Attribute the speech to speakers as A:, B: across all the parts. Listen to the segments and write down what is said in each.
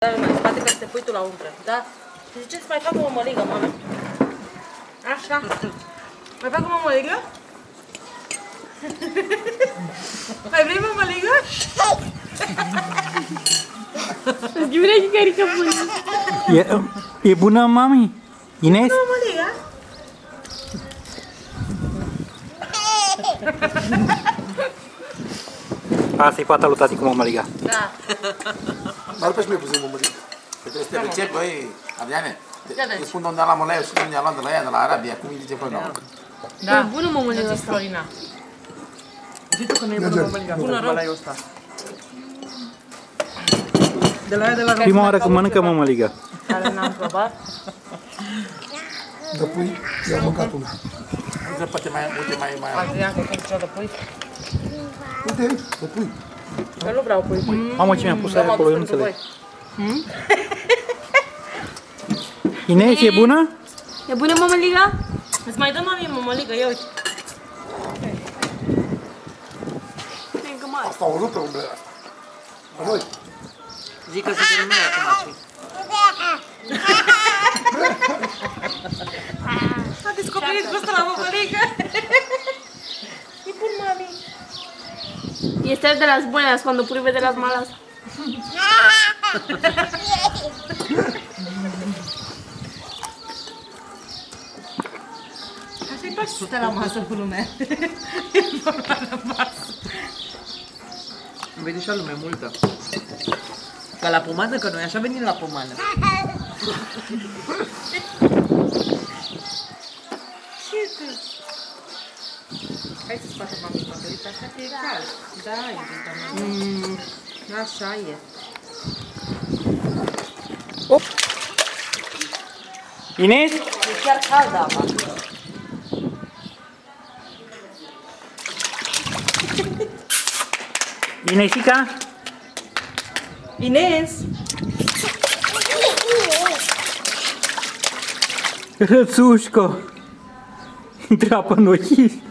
A: Da, mai spate ca să te pui tu la umbră, da? Și zice să mai fac o mămăligă, mami. Așa. Mai fac o mămăligă? Mai vrei mămăligă?
B: Îți ghiurea și carică bună.
C: E bună, mami? Ines?
A: Mămăligă?
C: Asta e fata lui tati cu mămăliga.
A: Da.
D: Dar pe și mi-ai pus în mămăligă. Trebuie să te pricepi, băi, Adriane. Îi spun de unde a luat mălaiul și de unde a luat de la ea, de la Arabia. Cum îi zice pe nou?
A: Da.
B: E bună mămăliga asta.
A: Florina.
E: Zi tu că nu e bună mămăliga.
A: Bună rău.
E: Ăsta ăsta. De la ea, de la rău.
C: Prima oară când mănâncă mămăliga.
A: Care n-am probat.
D: De pui, i-am mâncat una.
A: Adrian, că cum cea de pui?
D: Uite, de pui.
A: Eu nu vreau pui.
C: Mamă, ce mi-a pus aia acolo, eu nu înțeleg. Ines, e bună?
B: E bună mămăliga?
A: Îți mai dă mami mămăligă, ia uite.
B: Încă mare.
D: Asta o rupe umbrela. La noi.
E: Zic că se termină acum.
A: A descoperit gustul la mămăligă. E bun, mami.
B: Este de las buenas cuando pruebe de las malas.
A: Așa-i faci să stai la masă cu lumea. E vorba la masă.
E: Vede și-a lume multă. Ca la pomană, că noi așa venim la pomană.
A: Ce tu? Hai să scoatem mami mămăligă, așa că e cald. Da, iubita mea. Așa e.
C: Op. Ines?
A: E chiar cald apa.
C: Inesica?
A: Ines!
C: Rățușco! Drapă în ochii.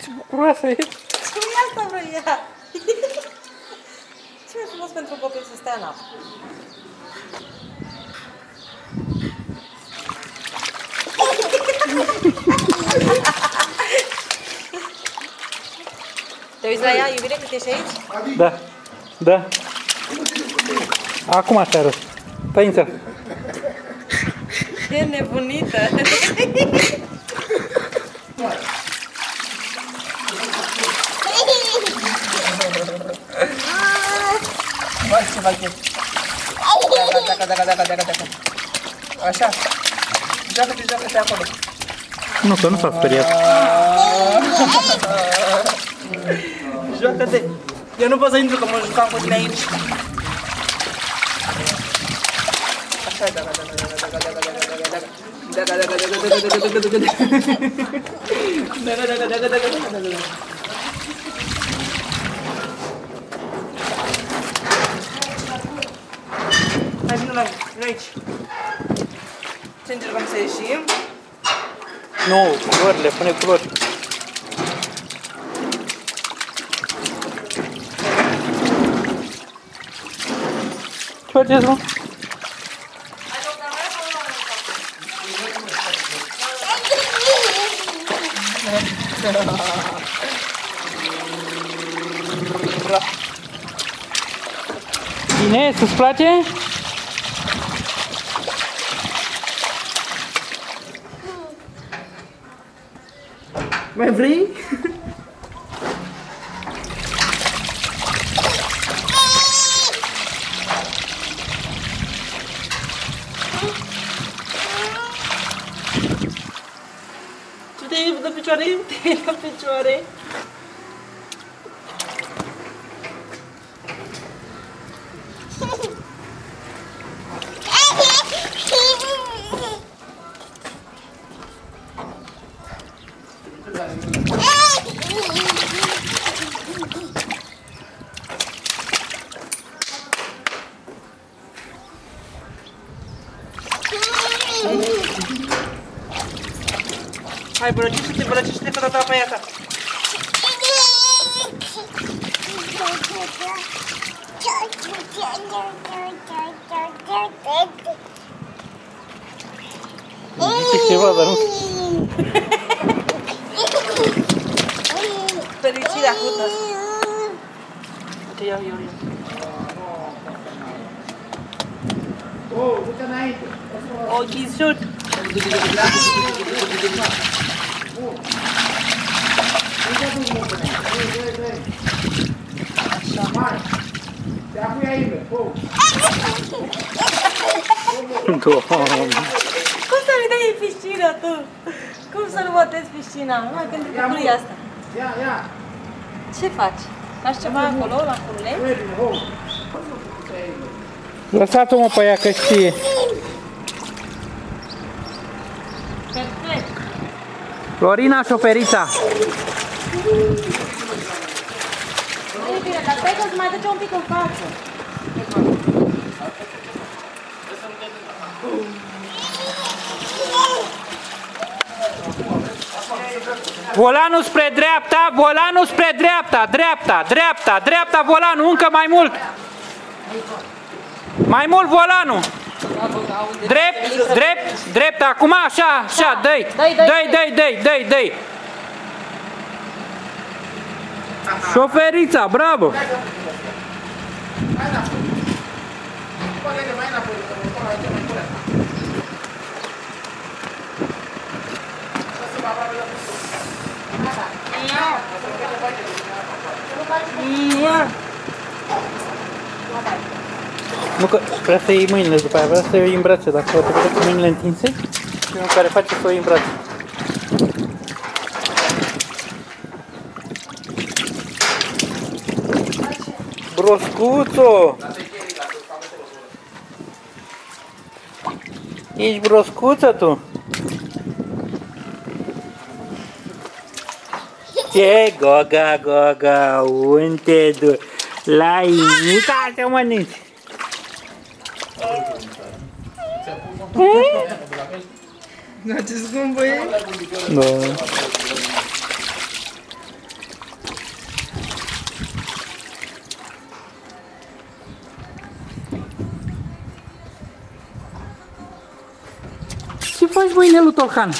C: Ce bucuroasă e!
A: Ce-i asta vrea? Ce mai frumos pentru copil să stea în apă. Te uiți la ea, iubire, cât ești aici?
C: Da, da. Acum așa arăt. Tăință.
A: E nebunită.
E: Vai, ce facem? Daca. Așa. Joacă-te acolo.
C: Nu, că nu s-a speriat.
E: Joacă-te. Eu nu pot să intru, că mă jucam cu tine aici. Așa, daca. Hai, vină la aici. Ce încercăm să ieșim?
C: Nu, culorile, pune culori. Ce faceți, mă? Ines, îți place?
E: Mai vrei? Tu te-ai la picioare? Te-ai la picioare? Hai, bărăcește-te, că data pe aia ta.
C: Zice ceva, dar nu...
E: Fericirea acută.
A: Uite, iau.
B: Ochișuri.
A: Cum să nu dai piscina, tu? Cum să nu botezi piscina? Numai pentru bucuria asta. Ce faci? Faci ceva acolo, la curuleț?
C: Lăsați-o, mă, pe ea, că știe.
A: Perfect.
C: Florina, șoferița.
A: Nu e bine, dar stai că îți mai duce un pic în față.
C: Volanul spre dreapta, volanul spre dreapta, dreapta, volanul, încă mai mult. Mai mult volanul. Drept, acum așa, dă-i. Șoferița, bravo. Nu că vrea să iei mâinile după aia, vrea să iei în brațe, dacă o te vedeți cu mâinile întinse, primul care face să o iei în brațe. Broscuțo! Ești broscuță tu? Ce? Goga, unde te duci? La inica să mănânci.
E: Da, ce scumpă e?
C: Da. Ce faci, mâine, lui Tolhan?